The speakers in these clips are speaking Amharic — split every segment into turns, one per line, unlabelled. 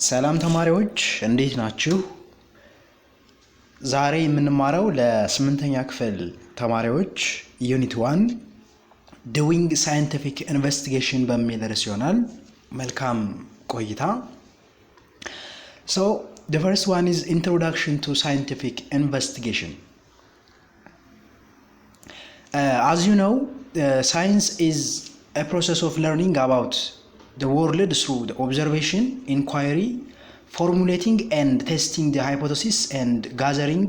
ሰላም ተማሪዎች እንዴት ናችሁ? ዛሬ የምንማረው ለ8ኛ ክፍል ተማሪዎች ዩኒት 1 doing scientific investigation በሚል ርዕስ ይሆናል። መልካም ቆይታ። So the first one is introduction to scientific investigation. As you know, science is a process of learning about the world through the observation, inquiry, formulating and testing the hypothesis and gathering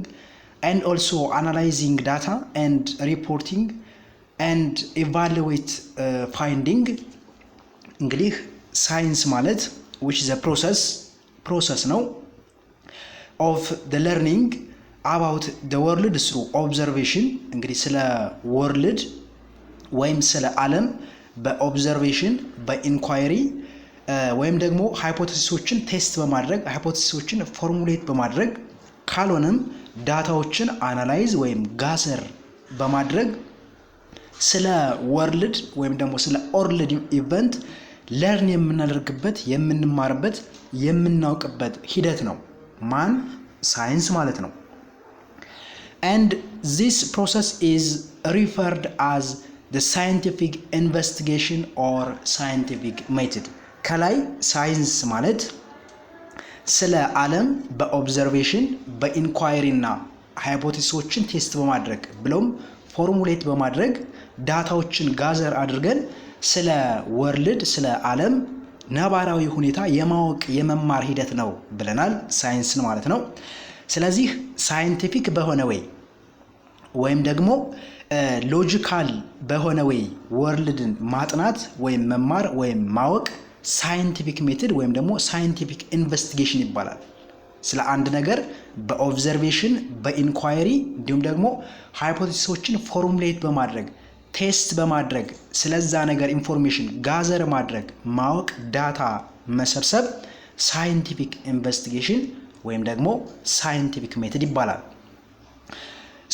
and also analyzing data and reporting and evaluate finding. እንግዲህ ሳይንስ ማለት which is a process ነው of the learning about the world through observation. እንግዲህ ስለ world ወይም ስለ ዓለም በኦብዘርቬሽን በኢንኳይሪ ወይም ደግሞ ሃይፖቴሲሶችን ቴስት በማድረግ ሃይፖቴሲሶችን ፎርሙሌት በማድረግ ካልሆነም ዳታዎችን አናላይዝ ወይም ጋዘር በማድረግ ስለ ወርልድ ወይም ደግሞ ስለ ኦርልድ ኢቨንት ለርን የምናደርግበት የምንማርበት የምናውቅበት ሂደት ነው ማን ሳይንስ ማለት ነው። and this process is referred as the scientific investigation or scientific method. ከላይ ሳይንስ ማለት ስለ ዓለም በኦብዘርቬሽን በኢንኳይሪ እና ሃይፖቴሲሶችን ቴስት በማድረግ ብሎም ፎርሙሌት በማድረግ ዳታዎችን ጋዘር አድርገን ስለ ወርልድ ስለ ዓለም ነባራዊ ሁኔታ የማወቅ የመማር ሂደት ነው ብለናል ሳይንስን ማለት ነው። ስለዚህ ሳይንቲፊክ በሆነ ወይም ደግሞ ሎጂካል በሆነ ወይ ወርልድን ማጥናት ወይም መማር ወይም ማወቅ ሳይንቲፊክ ሜተድ ወይም ደግሞ ሳይንቲፊክ ኢንቨስቲጌሽን ይባላል። ስለ አንድ ነገር በኦብዘርቬሽን በኢንኳይሪ እንዲሁም ደግሞ ሃይፖቴሲሶችን ፎርሙሌት በማድረግ ቴስት በማድረግ ስለዛ ነገር ኢንፎርሜሽን ጋዘር ማድረግ ማወቅ ዳታ መሰብሰብ ሳይንቲፊክ ኢንቨስቲጌሽን ወይም ደግሞ ሳይንቲፊክ ሜተድ ይባላል።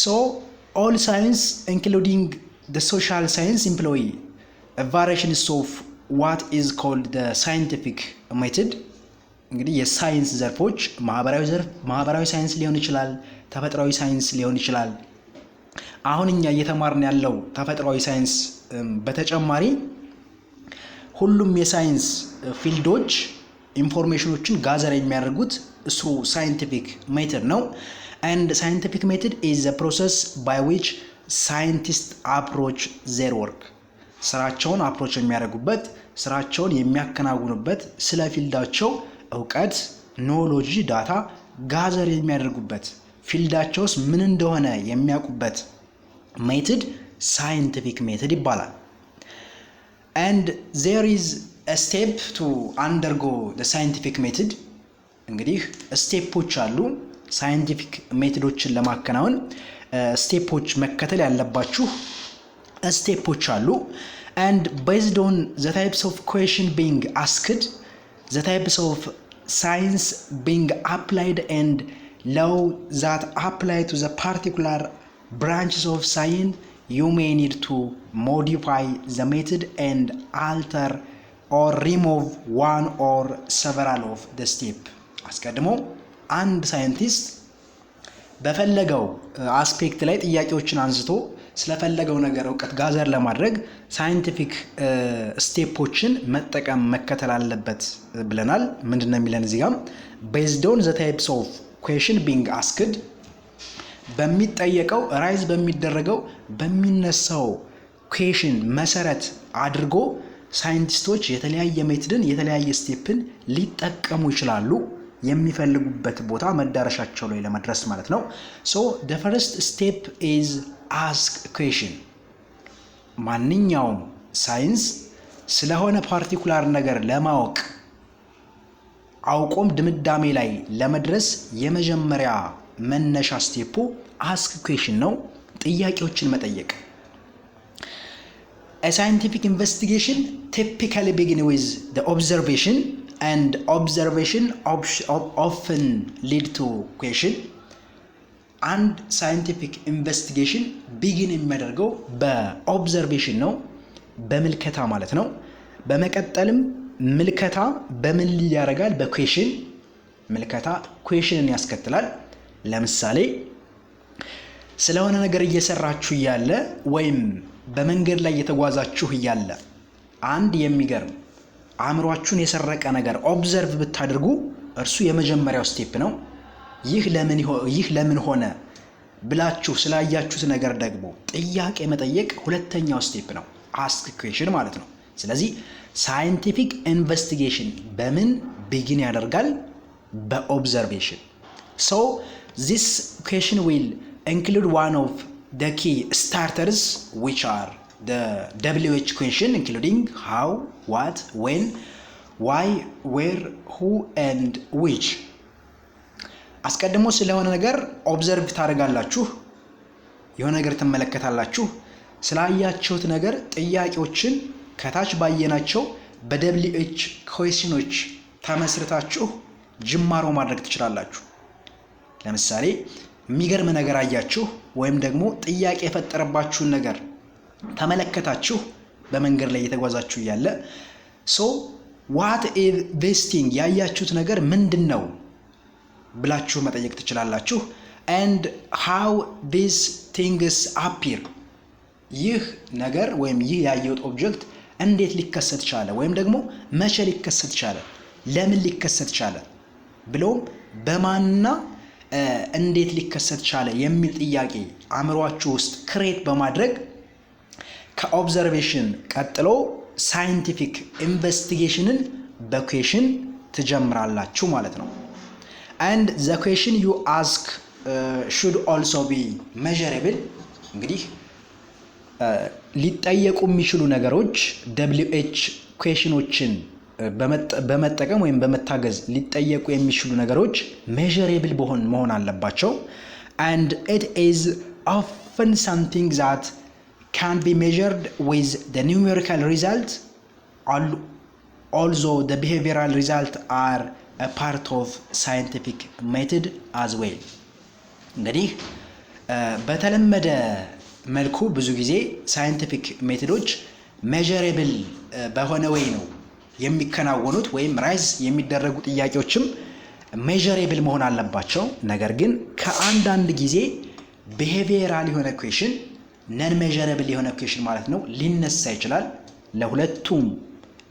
So all science including the social science employ variations of what is called the scientific method. እንግዲህ የሳይንስ ዘርፎች ማህበራዊ ሳይንስ ሊሆን ይችላል፣ ተፈጥሯዊ ሳይንስ ሊሆን ይችላል። አሁን እኛ እየተማርን ያለው ተፈጥሯዊ ሳይንስ በተጨማሪ ሁሉም የሳይንስ ፊልዶች ኢንፎርሜሽኖችን ጋዘር የሚያደርጉት through scientific method ነው. And scientific method is a process by which scientists approach their work. ስራቸውን አፕሮች የሚያደርጉበት ስራቸውን የሚያከናውኑበት ስለ ፊልዳቸው እውቀት ኖሎጂ ዳታ ጋዘር የሚያደርጉበት ፊልዳቸውስ ምን እንደሆነ የሚያውቁበት ሜተድ ሳይንቲፊክ ሜተድ ይባላል። And there is a step to undergo the scientific method. እንግዲህ ስቴፖች አሉ ሳይንቲፊክ ሜቶዶችን ለማከናወን ስቴፖች መከተል ያለባችሁ ስቴፖች አሉ። and based on the types of question being asked, the types of science being applied and law that apply to the particular branches of science, you may need to modify the method and alter or remove one or several of the step. አስቀድሞ አንድ ሳይንቲስት በፈለገው አስፔክት ላይ ጥያቄዎችን አንስቶ ስለፈለገው ነገር እውቀት ጋዘር ለማድረግ ሳይንቲፊክ ስቴፖችን መከተል አለበት ብለናል። ምንድነው የሚለን እዚህ ጋር based on the types of question being asked በሚጠየቀው ራይዝ በሚደረገው በሚነሳው ኩዌሽን መሰረት አድርጎ ሳይንቲስቶች የተለያየ ሜተድን የተለያየ ስቴፕን ሊጠቀሙ ይችላሉ የሚፈልጉበት ቦታ መዳረሻቸው ላይ ለመድረስ ማለት ነው። So the first step is ask question. ማንኛውም ሳይንስ ስለሆነ ፓርቲኩላር ነገር ለማወቅ አውቆም ድምዳሜ ላይ ለመድረስ የመጀመሪያ መነሻ ስቴፑ ask question ነው፣ ጥያቄዎችን መጠየቅ። A scientific investigation typically begins with the observation and observation often lead to question. And scientific investigation begin የሚያደርገው በኦብዘርቬሽን ነው፣ በምልከታ ማለት ነው። በመቀጠልም ምልከታ በምን ሊድ ያደርጋል? በኩዌሽን ምልከታ ኩዌሽንን ያስከትላል። ለምሳሌ ስለሆነ ነገር እየሰራችሁ እያለ ወይም በመንገድ ላይ እየተጓዛችሁ እያለ አንድ የሚገርም አእምሯችሁን የሰረቀ ነገር ኦብዘርቭ ብታደርጉ እርሱ የመጀመሪያው ስቴፕ ነው። ይህ ለምን ሆነ ብላችሁ ስላያችሁት ነገር ደግሞ ጥያቄ መጠየቅ ሁለተኛው ስቴፕ ነው፣ አስክ ኩዌሽን ማለት ነው። ስለዚህ ሳይንቲፊክ ኢንቨስቲጌሽን በምን ቢጊን ያደርጋል? በኦብዘርቬሽን። ሶ ዚስ ኩዌሽን ዊል include one of the key starters, which are the WH question, including how, what, when, why, where, who and which. አስቀድሞ ስለሆነ ነገር ኦብዘርቭ ታደርጋላችሁ፣ የሆነ ነገር ትመለከታላችሁ። ስላያችሁት ነገር ጥያቄዎችን ከታች ባየናቸው በWH ኩዌሽኖች ተመስርታችሁ ጅማሮ ማድረግ ትችላላችሁ። ለምሳሌ የሚገርም ነገር አያችሁ ወይም ደግሞ ጥያቄ የፈጠረባችሁን ነገር ተመለከታችሁ በመንገድ ላይ እየተጓዛችሁ እያለ ሶ ዋት ኢዝ ዚስ ቲንግ ያያችሁት ነገር ምንድን ነው ብላችሁ መጠየቅ ትችላላችሁ። ኤንድ ሃው ዚስ ቲንግስ አፒር ይህ ነገር ወይም ይህ ያየሁት ኦብጀክት እንዴት ሊከሰት ቻለ ወይም ደግሞ መቼ ሊከሰት ቻለ፣ ለምን ሊከሰት ቻለ ብሎም በማንና እንዴት ሊከሰት ቻለ የሚል ጥያቄ አእምሯችሁ ውስጥ ክሬት በማድረግ ከኦብዘርቬሽን ቀጥሎ ሳይንቲፊክ ኢንቨስቲጌሽንን በኩዌሽን ትጀምራላችሁ ማለት ነው። and the question you ask should also be measurable። እንግዲህ ሊጠየቁ የሚችሉ ነገሮች WH ኩዌሽኖችን በመጠቀም ወይም በመታገዝ ሊጠየቁ የሚችሉ ነገሮች ሜዠሬብል መሆን አለባቸው። and it is often something that can be measured with the numerical result, although the behavioral result are a part of scientific method as well። እንግዲህ በተለመደ መልኩ ብዙ ጊዜ ሳይንቲፊክ ሜቶዶች ሜዠሬብል በሆነ ወይ ነው የሚከናወኑት ወይም ራይዝ የሚደረጉ ጥያቄዎችም ሜዠሬብል መሆን አለባቸው። ነገር ግን ከአንዳንድ ጊዜ ቢሄቪየራል የሆነ ኩዌሽን ነን ሜዠሬብል የሆነ ኩዌሽን ማለት ነው ሊነሳ ይችላል። ለሁለቱም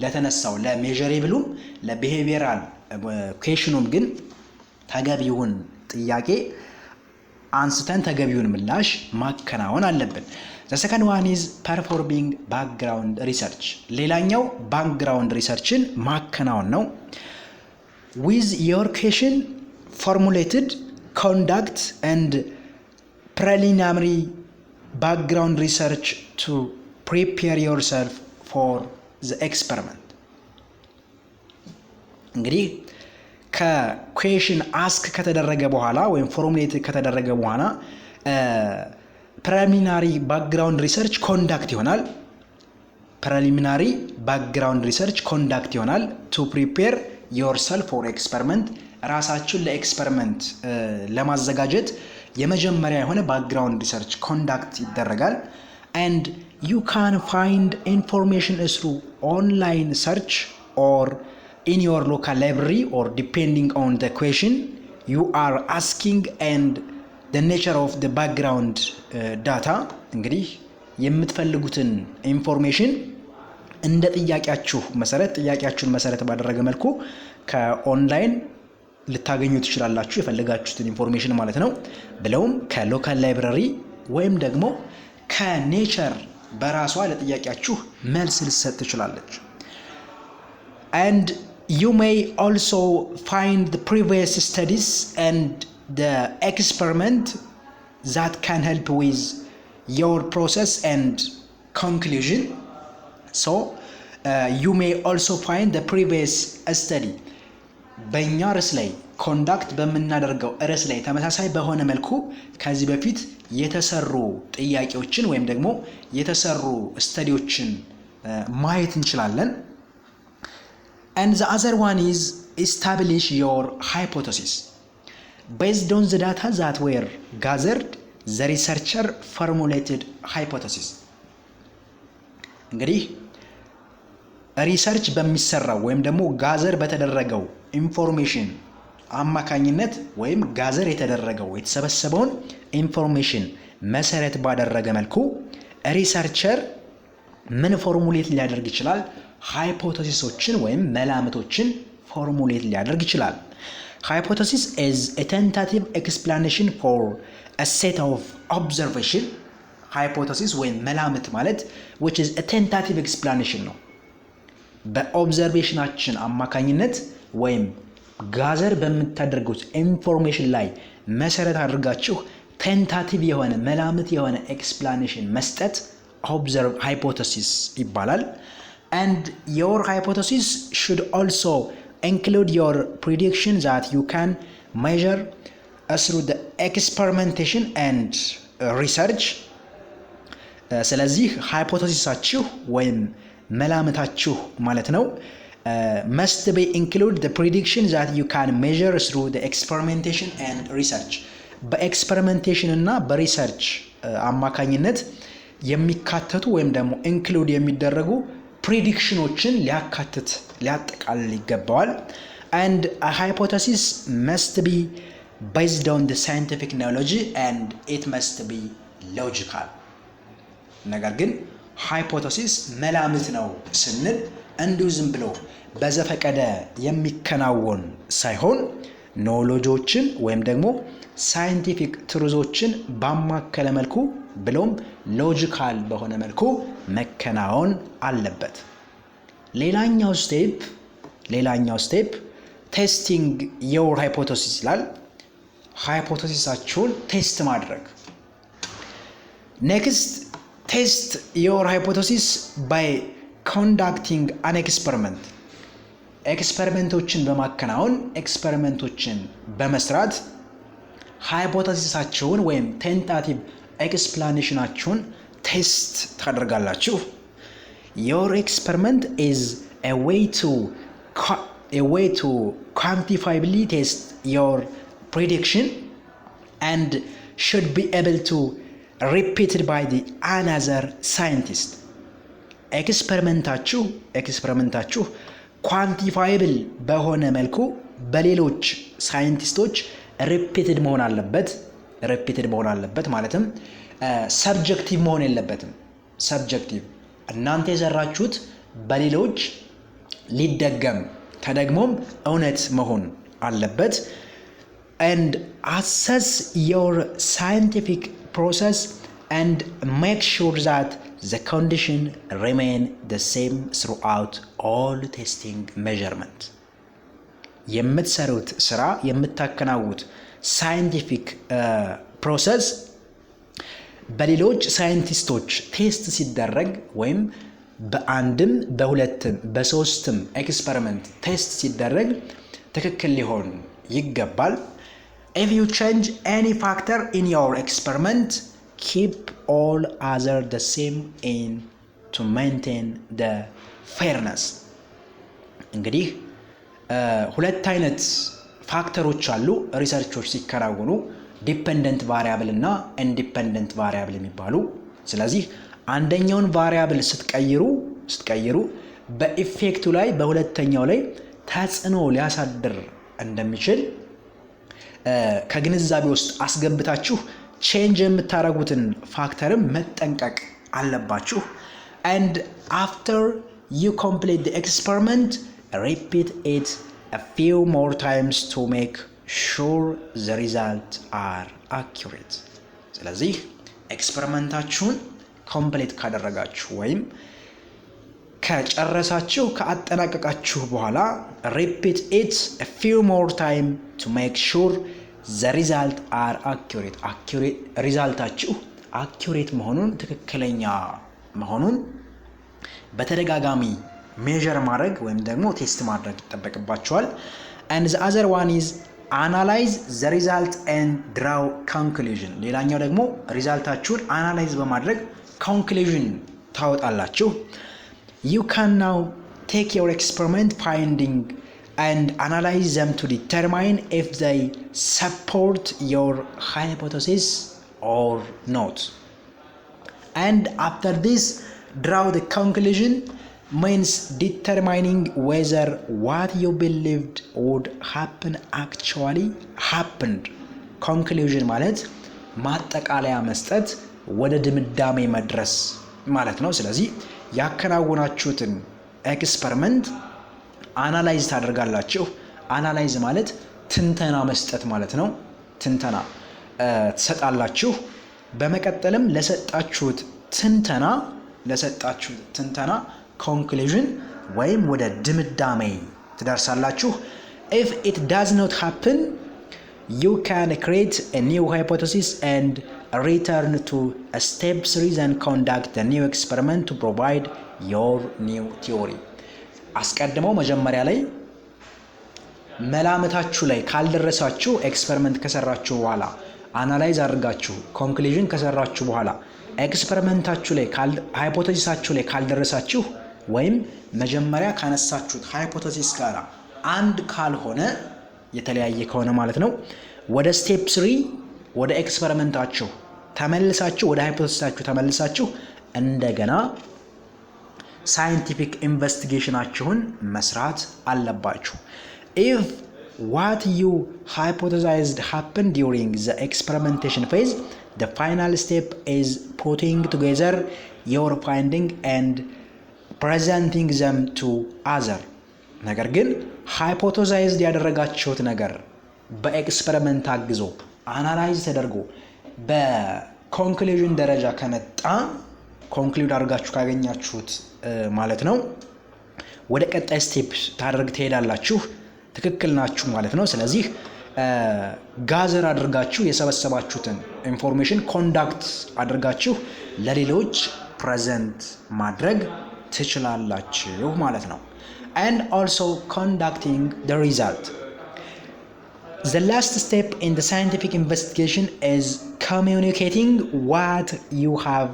ለተነሳው ለሜዠሬብሉም ለቢሄቪየራል ኩዌሽኑም ግን ተገቢውን ጥያቄ አንስተን ተገቢውን ምላሽ ማከናወን አለብን። The second one is performing background research። ሌላኛው background researchን ማከናወን ነው። With your question formulated, conduct and preliminary background research to prepare yourself for the experiment። እንግዲህ ከኩዌሽን አስክ ከተደረገ በኋላ ወይም ፎርሙሌት ከተደረገ በኋላ ፕሪሊሚናሪ ባክግራውንድ ሪሰርች ኮንዳክት ይሆናል። ፕሪሊሚናሪ ባክግራውንድ ሪሰርች ኮንዳክት ይሆናል ቱ ፕሪፔር ዮርሰልፍ ፎር ኤክስፐሪመንት፣ ራሳችሁን ለኤክስፐሪመንት ለማዘጋጀት የመጀመሪያ የሆነ ባክግራውንድ ሪሰርች ኮንዳክት ይደረጋል። and you can find information through online search or in your local library, or depending on the question you are asking and the nature of the background data። እንግዲህ የምትፈልጉትን ኢንፎርሜሽን እንደ ጥያቄያችሁን መሰረት ባደረገ መልኩ ከኦንላይን ልታገኙ ትችላላችሁ፣ የፈለጋችሁትን ኢንፎርሜሽን ማለት ነው። ብለውም ከሎካል ላይብረሪ ወይም ደግሞ ከኔቸር በራሷ ለጥያቄያችሁ መልስ ልትሰጥ ትችላለች። and you may also find the previous studies and the experiment that can help with your process and conclusion. So you may also find the previous study በእኛ ርዕስ ላይ ኮንዳክት በምናደርገው ርዕስ ላይ ተመሳሳይ በሆነ መልኩ ከዚህ በፊት የተሰሩ ጥያቄዎችን ወይም ደግሞ የተሰሩ ስተዲዎችን ማየት እንችላለን። and the other one is establish your hypothesis based on the data that were gathered. the researcher formulated hypothesis። እንግዲህ ሪሰርች በሚሰራው ወይም ደግሞ ጋዘር በተደረገው ኢንፎርሜሽን አማካኝነት ወይም ጋዘር የተደረገው የተሰበሰበውን ኢንፎርሜሽን መሰረት ባደረገ መልኩ ሪሰርቸር ምን ፎርሙሌት ሊያደርግ ይችላል? ሃይፖቴሲሶችን ወይም መላምቶችን ፎርሙሌት ሊያደርግ ይችላል። ሃይፖቴሲስ is a tentative explanation for a set of observation። ሃይፖቴሲስ ወይም መላምት ማለት which is a tentative explanation ነው። በኦብዘርቬሽናችን አማካኝነት ወይም ጋዘር በምታደርጉት ኢንፎርሜሽን ላይ መሰረት አድርጋችሁ ቴንታቲቭ የሆነ መላምት የሆነ ኤክስፕላኔሽን መስጠት ሃይፖቴሲስ ይባላል። and your hypothesis should also include your prediction that you can measure through the experimentation and research። ስለዚህ ሃይፖቴሲሳችሁ ወይም መላምታችሁ ማለት ነው must be include the prediction that you can measure through the experimentation and research። በኤክስፐሪሜንቴሽን እና በሪሰርች አማካኝነት የሚካተቱ ወይም ደግሞ ኢንክሉድ የሚደረጉ ፕሪዲክሽኖችን ሊያጠቃልል ይገባዋል። and a hypothesis must be based on the scientific knowledge and it must be logical። ነገር ግን ሃይፖቴሲስ መላምት ነው ስንል እንዲሁ ዝም ብሎ በዘፈቀደ የሚከናወን ሳይሆን ኖሎጆችን ወይም ደግሞ ሳይንቲፊክ ትሩዞችን ባማከለ መልኩ ብሎም ሎጂካል በሆነ መልኩ መከናወን አለበት። ሌላኛው ስቴፕ ቴስቲንግ ዮር ሃይፖቴሲስ ይላል። ሃይፖቴሲሳችሁን ቴስት ማድረግ። ኔክስት ቴስት ዮር ሃይፖቴሲስ ባይ ኮንዳክቲንግ አን ኤክስፐሪመንት። ኤክስፐሪመንቶችን በማከናወን ኤክስፐሪመንቶችን በመስራት ሃይፖቴሲሳችሁን ወይም ቴንታቲቭ ኤክስፕላኔሽናችሁን ቴስት ታደርጋላችሁ። your experiment is a way to quantifiably test your prediction and should be able to repeated by the another scientist። ኤክስፐሪመንታችሁ ኳንቲፋይብል በሆነ መልኩ በሌሎች ሳይንቲስቶች ሪፒትድ መሆን አለበት ማለትም ሰብጀክቲቭ መሆን የለበትም። ሰብጀክቲቭ እናንተ የሰራችሁት በሌሎች ሊደገም ተደግሞም እውነት መሆን አለበት። and assess your scientific process and make sure that the condition remain the same throughout all testing measurement። የምትሰሩት ስራ የምታከናውኑት ሳይንቲፊክ ፕሮሰስ በሌሎች ሳይንቲስቶች ቴስት ሲደረግ ወይም በአንድም በሁለትም በሶስትም ኤክስፐሪመንት ቴስት ሲደረግ ትክክል ሊሆን ይገባል። if you change any factor in your experiment keep all other the same in to maintain the fairness። እንግዲህ ሁለት አይነት ፋክተሮች አሉ ሪሰርቾች ሲከናወኑ ዲፔንደንት ቫሪያብል እና ኢንዲፔንደንት ቫሪያብል የሚባሉ። ስለዚህ አንደኛውን ቫሪያብል ስትቀይሩ በኢፌክቱ ላይ በሁለተኛው ላይ ተጽዕኖ ሊያሳድር እንደሚችል ከግንዛቤ ውስጥ አስገብታችሁ ቼንጅ የምታደርጉትን ፋክተርም መጠንቀቅ አለባችሁ። and after you complete the experiment repeat it a few more times to make sure the results are accurate። ስለዚህ ኤክስፐሪመንታችሁን ኮምፕሊት ካደረጋችሁ ወይም ከጨረሳችሁ ካጠናቀቃችሁ በኋላ repeat it a few more time to make sure the result are accurate። ሪዛልታችሁ አኪዩሬት መሆኑን ትክክለኛ መሆኑን በተደጋጋሚ ሜዠር ማድረግ ወይም ደግሞ ቴስት ማድረግ ይጠበቅባችኋል። and the other one is analyze the result and draw conclusion። ሌላኛው ደግሞ ሪዛልታችሁን አናላይዝ በማድረግ ኮንክሉዥን ታወጣላችሁ። you can now take your experiment finding and analyze them to determine if they support your hypothesis or not. And after this, draw the conclusion means determining whether what you believed would happen actually happened. conclusion ማለት ማጠቃለያ መስጠት ወደ ድምዳሜ መድረስ ማለት ነው። ስለዚህ ያከናወናችሁትን ኤክስፐሪመንት አናላይዝ ታደርጋላችሁ። አናላይዝ ማለት ትንተና መስጠት ማለት ነው። ትንተና ትሰጣላችሁ። በመቀጠልም ለሰጣችሁት ትንተና ኮንክሉዥን ወይም ወደ ድምዳሜ ትደርሳላችሁ። if it does not happen you can create a new hypothesis and return to step 3 and conduct a new experiment to provide your new theory። አስቀድመው መጀመሪያ ላይ መላምታችሁ ላይ ካልደረሳችሁ ኤክስፐሪመንት ከሰራችሁ በኋላ አናላይዝ አድርጋችሁ ኮንክሉዥን ከሰራችሁ በኋላ ኤክስፐሪመንታችሁ ላይ ሃይፖቴሲሳችሁ ላይ ካልደረሳችሁ ወይም መጀመሪያ ካነሳችሁት ሃይፖቴሲስ ጋር አንድ ካልሆነ የተለያየ ከሆነ ማለት ነው ወደ ስቴፕ 3 ወደ ኤክስፐሪመንታችሁ ተመልሳችሁ ወደ ሃይፖቴሲሳችሁ ተመልሳችሁ እንደገና ሳይንቲፊክ ኢንቨስቲጌሽናችሁን መስራት አለባችሁ። if what you hypothesized happened during the experimentation phase the final step is putting together your finding and presenting them to other። ነገር ግን ሃይፖቴሳይዝድ ያደረጋችሁት ነገር በኤክስፐሪመንት አግዞ አናላይዝ ተደርጎ በኮንክሉዥን ደረጃ ከመጣ ኮንክሉድ አድርጋችሁ ካገኛችሁት ማለት ነው ወደ ቀጣይ ስቴፕ ትሄዳላችሁ። ትክክል ናችሁ ማለት ነው። ስለዚህ ጋዘር አድርጋችሁ የሰበሰባችሁትን ኢንፎርሜሽን ኮንዳክት አድርጋችሁ ለሌሎች ፕሬዘንት ማድረግ ትችላላችሁ ማለት ነው። and also conducting the result. The last step in the scientific investigation is communicating what you have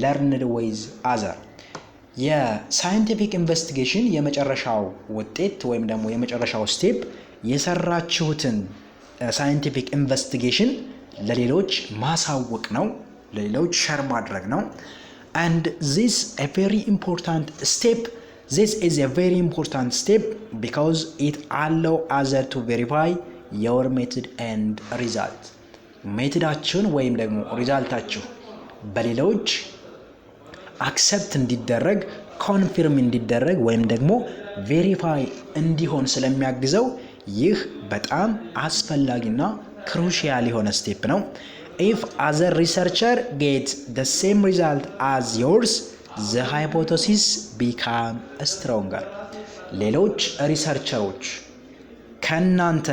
learned with other. የሳይንቲፊክ ኢንቨስቲጌሽን የመጨረሻው ውጤት ወይም ደግሞ የመጨረሻው ስቴፕ የሰራችሁትን ሳይንቲፊክ ኢንቨስቲጌሽን ለሌሎች ማሳወቅ ነው፣ ለሌሎች ሸር ማድረግ ነው። and this is a very important step because it allow others to verify your method and result. ሜቶዳችሁን ወይም ደግሞ ሪዛልታችሁ በሌሎች አክሰፕት እንዲደረግ ኮንፊርም እንዲደረግ ወይም ደግሞ ቬሪፋይ እንዲሆን ስለሚያግዘው ይህ በጣም አስፈላጊና ክሩሺያል የሆነ ስቴፕ ነው። if other researcher get the same result as yours the hypothesis become stronger. ሌሎች ሪሰርቸሮች ከናንተ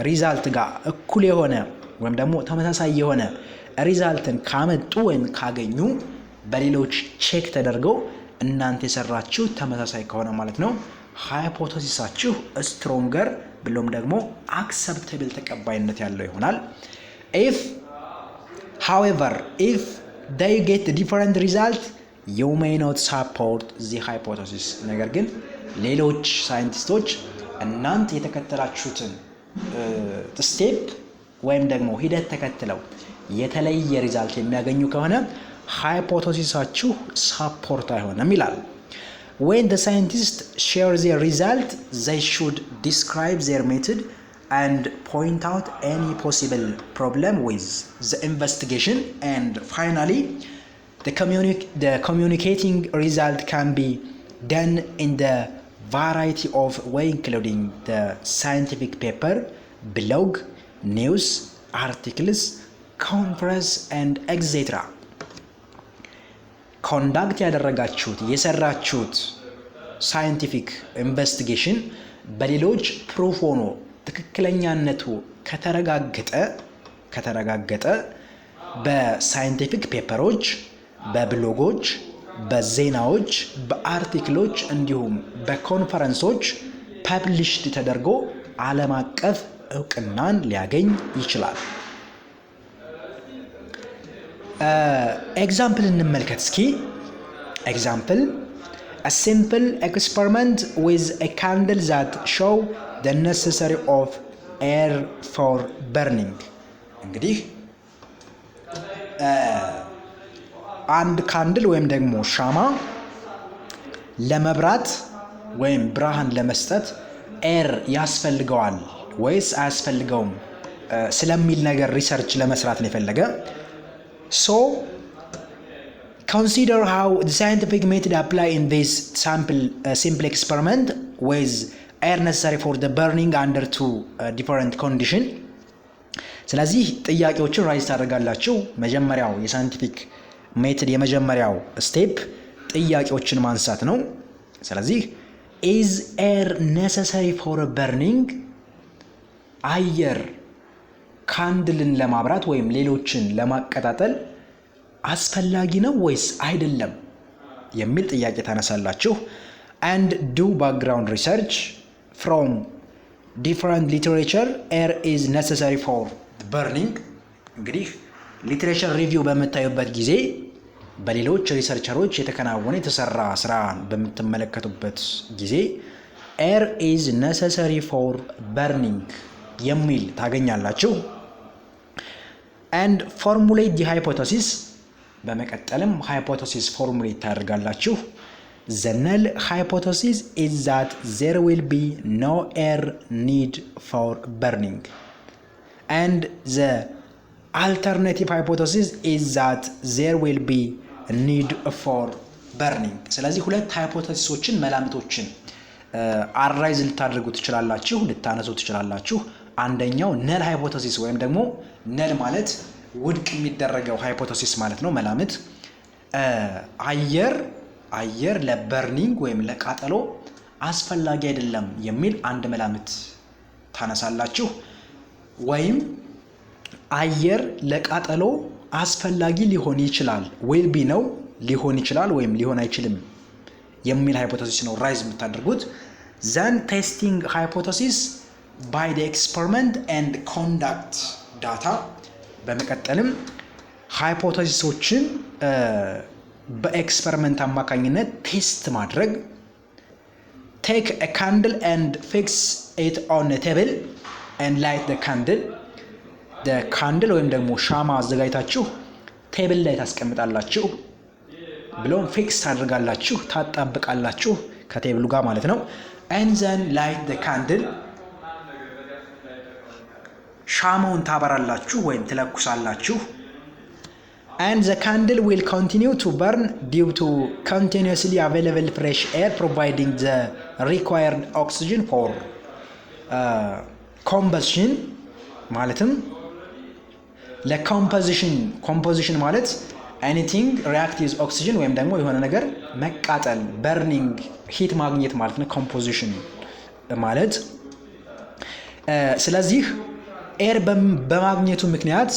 ሪዛልት ጋር እኩል የሆነ ወይም ደግሞ ተመሳሳይ የሆነ ሪዛልትን ካመጡ ወይም ካገኙ በሌሎች ቼክ ተደርገው እናንተ የሰራችሁ ተመሳሳይ ከሆነ ማለት ነው ሃይፖቴሲሳችሁ ስትሮንገር ብሎም ደግሞ አክሰፕተብል ተቀባይነት ያለው ይሆናል። however if they get a different result you may not support the hypothesis. ነገር ግን ሌሎች ሳይንቲስቶች እናንተ የተከተላችሁትን ስቴፕ ወይም ደግሞ ሂደት ተከትለው የተለየ ሪዛልት የሚያገኙ ከሆነ ሃይፖቴሲሳችሁ ሳፖርት አይሆንም ይላል። when the scientists share their result they should describe their method and point out any possible problem with the investigation, and finally the communicating result can be done in the variety of way including the scientific paper, blog, news, articles, conference and etc. ኮንዳክት ያደረጋችሁት የሰራችሁት ሳይንቲፊክ ኢንቨስቲጌሽን በሌሎች ፕሩፍ ሆኖ ትክክለኛነቱ ከተረጋገጠ በሳይንቲፊክ ፔፐሮች፣ በብሎጎች፣ በዜናዎች፣ በአርቲክሎች እንዲሁም በኮንፈረንሶች ፐብሊሽድ ተደርጎ ዓለም አቀፍ እውቅናን ሊያገኝ ይችላል። ኤግዛምፕል እንመልከት እስኪ። ኤግዛምፕል a simple experiment with a candle that show the necessary of air for burning. እንግዲህ አንድ ካንድል ወይም ደግሞ ሻማ ለመብራት ወይም ብርሃን ለመስጠት ኤር ያስፈልገዋል ወይስ አያስፈልገውም ስለሚል ነገር ሪሰርች ለመስራት ነው የፈለገ። ሶ consider how the scientific method apply in this simple experiment with air necessary for the burning under two different condition. ስለዚህ ጥያቄዎችን ራይዝ ታደርጋላችሁ። መጀመሪያው የሳይንቲፊክ ሜትድ የመጀመሪያው ስቴፕ ጥያቄዎችን ማንሳት ነው። ስለዚህ is air necessary for burning? አየር ካንድልን ለማብራት ወይም ሌሎችን ለማቀጣጠል አስፈላጊ ነው ወይስ አይደለም የሚል ጥያቄ ታነሳላችሁ። and do background research from different literature. air is necessary for burning. እንግዲህ ሊትሬቸር ሪቪው በምታዩበት ጊዜ በሌሎች ሪሰርቸሮች የተከናወነ የተሰራ ስራ በምትመለከቱበት ጊዜ air is necessary for burning የሚል ታገኛላችሁ። and formulate the hypothesis. በመቀጠልም ሃይፖቴሲስ ፎርሙሌት ታደርጋላችሁ። the null hypothesis is that there will be no air need for burning and the alternative hypothesis is that there will be a need for burning. ስለዚህ ሁለት ሃይፖቴሲሶችን መላምቶችን አራይዝ ልታደርጉ ትችላላችሁ፣ ልታነሱ ትችላላችሁ። አንደኛው ነል ሃይፖቴሲስ ወይም ደግሞ ነል ማለት ውድቅ የሚደረገው ሃይፖቴሲስ ማለት ነው። መላምት አየር ለበርኒንግ ወይም ለቃጠሎ አስፈላጊ አይደለም የሚል አንድ መላምት ታነሳላችሁ። ወይም አየር ለቃጠሎ አስፈላጊ ሊሆን ይችላል፣ ዊል ቢ ነው ሊሆን ይችላል ወይም ሊሆን አይችልም የሚል ሃይፖቴሲስ ነው ራይዝ የምታደርጉት። then testing hypothesis by the experiment and conduct data. በመቀጠልም ሃይፖቴሲሶችን በኤክስፐሪመንት አማካኝነት ቴስት ማድረግ። take a candle and fix it on a table and light the candle ወይም ደግሞ ሻማ አዘጋጅታችሁ ቴብል ላይ ታስቀምጣላችሁ፣ ብሎም ፊክስ ታደርጋላችሁ፣ ታጣብቃላችሁ ከቴብሉ ጋር ማለት ነው። and then light the candle ሻማውን ታበራላችሁ ወይም ትለኩሳላችሁ። and the candle will continue to burn due to continuously available fresh air providing the required oxygen for combustion. ማለትም ለኮምፖዚሽን ማለት anything react with oxygen ወይም ደግሞ የሆነ ነገር መቃጠል burning ሂት ማግኘት ማለት ነው ኮምፖዚሽን ማለት። ስለዚህ ኤር በማግኘቱ ምክንያት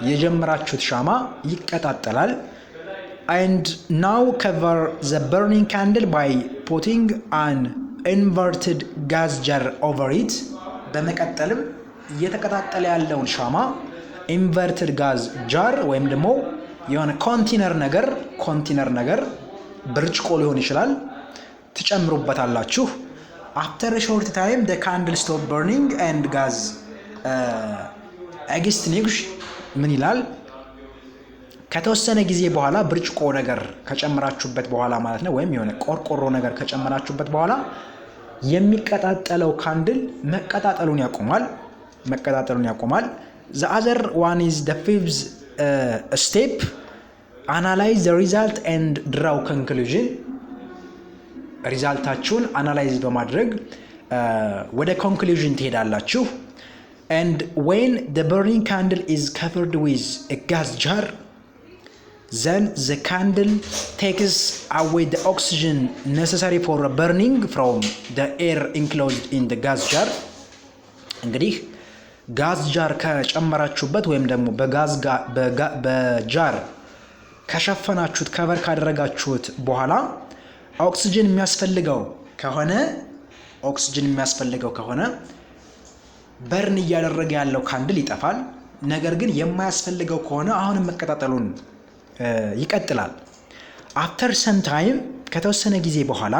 የጀመራችሁት ሻማ ይቀጣጠላል። and now cover the burning candle by putting an inverted gas jar over it. በመቀጠልም እየተቀጣጠለ ያለውን ሻማ ኢንቨርትድ ጋዝ ጃር ወይም ደግሞ የሆነ ኮንቲነር ነገር ብርጭቆ ሊሆን ይችላል ትጨምሩበታላችሁ። after a short time the candle stop burning and gas extinguish ምን ይላል? ከተወሰነ ጊዜ በኋላ ብርጭቆ ነገር ከጨመራችሁበት በኋላ ማለት ነው፣ ወይም የሆነ ቆርቆሮ ነገር ከጨመራችሁበት በኋላ የሚቀጣጠለው ካንድል መቀጣጠሉን ያቆማል። the other one is the fifth step. analyze the result and draw conclusion. ሪዛልታችሁን አናላይዝ በማድረግ ወደ ኮንክሉዥን ትሄዳላችሁ። and when the burning candle is covered with a gas jar, then the candle takes away the oxygen necessary for burning from the air enclosed in the gas jar. እንግዲህ ጋዝ ጃር ከጨመራችሁበት ወይም ደግሞ በጃር ከሸፈናችሁት ከቨር ካደረጋችሁት በኋላ ኦክሲጅን የሚያስፈልገው ከሆነ በርን እያደረገ ያለው ካንድል ይጠፋል። ነገር ግን የማያስፈልገው ከሆነ አሁንም መቀጣጠሉን ይቀጥላል። after some time ከተወሰነ ጊዜ በኋላ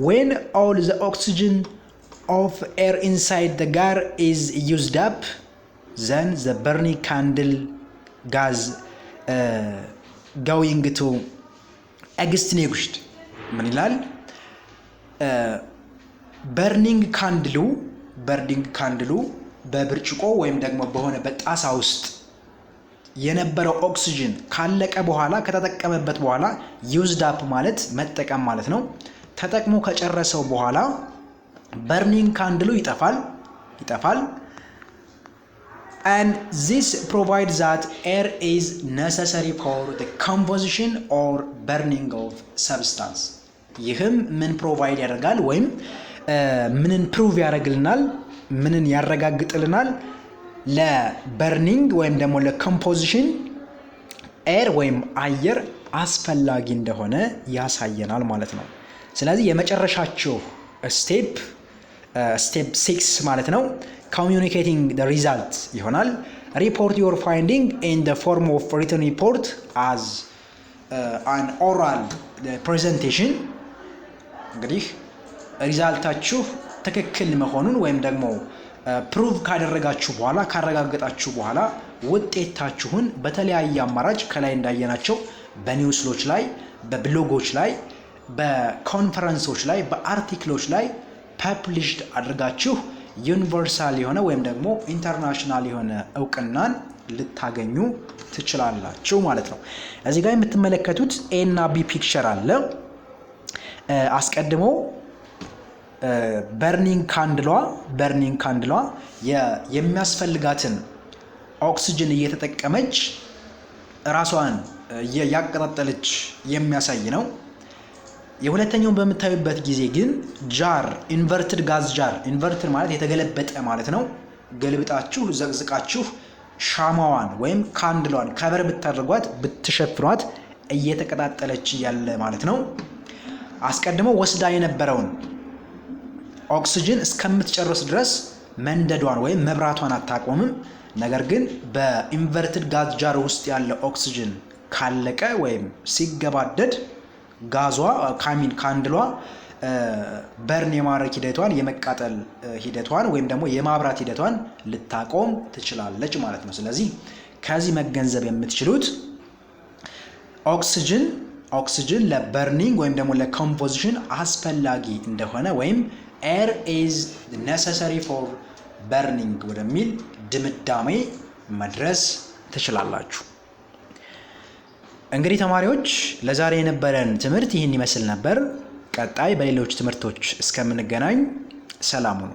when all the oxygen of air inside the jar is used up, then the burning candle gas going to extinguished ምን ይላል? በርኒንግ ካንድሉ በብርጭቆ ወይም ደግሞ በሆነ በጣሳ ውስጥ የነበረው ኦክሲጅን ካለቀ በኋላ ከተጠቀመበት በኋላ ዩዝድ አፕ ማለት መጠቀም ማለት ነው። ተጠቅሞ ከጨረሰው በኋላ በርኒንግ ካንድሉ ይጠፋል and this provides that air is necessary for the composition or burning of substance. ይህም ምን ፕሮቫይድ ያደርጋል ወይም ምንን ፕሩቭ ያደርግልናል ምንን ያረጋግጥልናል ለበርኒንግ ወይም ደግሞ ለኮምፖዚሽን ኤር ወይም አየር አስፈላጊ እንደሆነ ያሳየናል ማለት ነው። ስለዚህ የመጨረሻቸው ስቴፕ 6 ማለት ነው communicating the result ይሆናል። report your finding in the form of written report as an oral presentation። እንግዲህ ሪዛልታችሁ ትክክል መሆኑን ወይም ደግሞ ፕሩቭ ካደረጋችሁ በኋላ ካረጋገጣችሁ በኋላ ውጤታችሁን በተለያየ አማራጭ ከላይ እንዳየናቸው በኒውስሎች ላይ፣ በብሎጎች ላይ፣ በኮንፈረንሶች ላይ፣ በአርቲክሎች ላይ ፐብሊሽድ አድርጋችሁ ዩኒቨርሳል የሆነ ወይም ደግሞ ኢንተርናሽናል የሆነ እውቅናን ልታገኙ ትችላላችሁ ማለት ነው። እዚህ ጋር የምትመለከቱት ኤ እና ቢ ፒክቸር አለ። አስቀድሞ በርኒንግ ካንድሏ የሚያስፈልጋትን ኦክሲጅን እየተጠቀመች ራሷን ያቀጣጠለች የሚያሳይ ነው። የሁለተኛውን በምታዩበት ጊዜ ግን ጃር ኢንቨርትድ ጋዝ ጃር ኢንቨርትድ ማለት የተገለበጠ ማለት ነው። ገልብጣችሁ ዘቅዝቃችሁ ሻማዋን ወይም ካንድሏን ከበር ብታደርጓት ብትሸፍኗት እየተቀጣጠለች ያለ ማለት ነው። አስቀድሞ ወስዳ የነበረውን ኦክሲጅን እስከምትጨርስ ድረስ መንደዷን ወይም መብራቷን አታቆምም። ነገር ግን በኢንቨርትድ ጋዝ ጃር ውስጥ ያለ ኦክሲጅን ካለቀ ወይም ሲገባደድ ጋዟ ካንድሏ በርን የማድረግ ሂደቷን የመቃጠል ሂደቷን ወይም ደግሞ የማብራት ሂደቷን ልታቆም ትችላለች ማለት ነው። ስለዚህ ከዚህ መገንዘብ የምትችሉት ኦክሲጅን ለበርኒንግ ወይም ደግሞ ለኮምፖዚሽን አስፈላጊ እንደሆነ ወይም ኤር ኢዝ ኔሰሰሪ ፎር በርኒንግ ወደሚል ድምዳሜ መድረስ ትችላላችሁ። እንግዲህ ተማሪዎች ለዛሬ የነበረን ትምህርት ይህን ይመስል ነበር። ቀጣይ በሌሎች ትምህርቶች እስከምንገናኝ ሰላም ሁኑ።